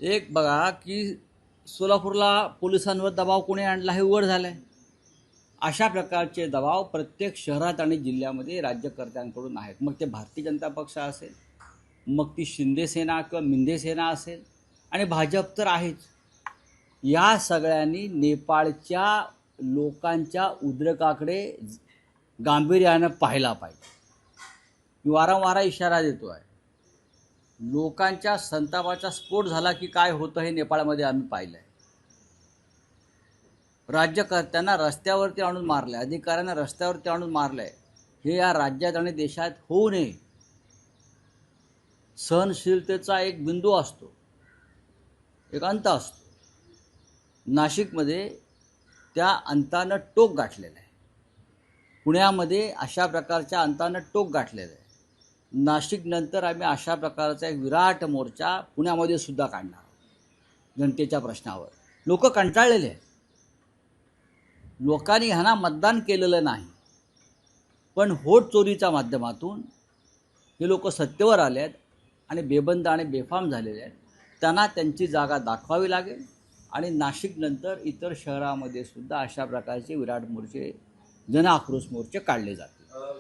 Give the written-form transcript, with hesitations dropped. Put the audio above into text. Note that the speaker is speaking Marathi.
एक बघा की सोलापूरला पोलिसांवर दबाव कोणी आणला हे उघड झालं आहे. अशा प्रकारचे दबाव प्रत्येक शहरात आणि जिल्ह्यामध्ये राज्यकर्त्यांकडून आहेत. मग ते भारतीय जनता पक्ष असेल, मग ती शिंदे सेना किंवा मिंदे सेना असेल, आणि भाजप तर आहेच. या सगळ्यांनी नेपाळच्या लोकांच्या उद्रेकाकडे गांभीर्यानं पाहायला पाहिजे. मी वारंवार इशारा देतो आहे. लोकांच्या संतापाचा स्फोट झाला की काय होतं हे नेपाळमध्ये आम्ही पाहिलं आहे. राज्यकर्त्यांना रस्त्यावरती आणून मारलं आहे, अधिकाऱ्यांना रस्त्यावरती आणून मारलं आहे. हे या राज्यात आणि देशात होऊ नये. सहनशीलतेचा एक बिंदू असतो, एक अंत असतो. नाशिकमध्ये त्या अंतानं टोक गाठलेलं आहे. पुण्यामध्ये अशा प्रकारच्या अंतानं टोक गाठलेलं आहे. नाशिकनंतर आम्ही अशा प्रकारचा एक विराट मोर्चा पुण्यामध्ये सुद्धा काढणार आहोत. जनतेच्या प्रश्नावर लोक कंटाळलेले आहेत. लोकांनी ह्यांना मतदान केलेलं नाही, पण व्होट चोरीच्या माध्यमातून हे लोक सत्तेवर आले आहेत आणि बेबंद आणि बेफाम झालेले आहेत. त्यांना त्यांची जागा दाखवावी लागेल आणि नाशिकनंतर इतर शहरामध्ये सुद्धा अशा प्रकारचे विराट मोर्चे, जन आक्रोश मोर्चे काढले जातील.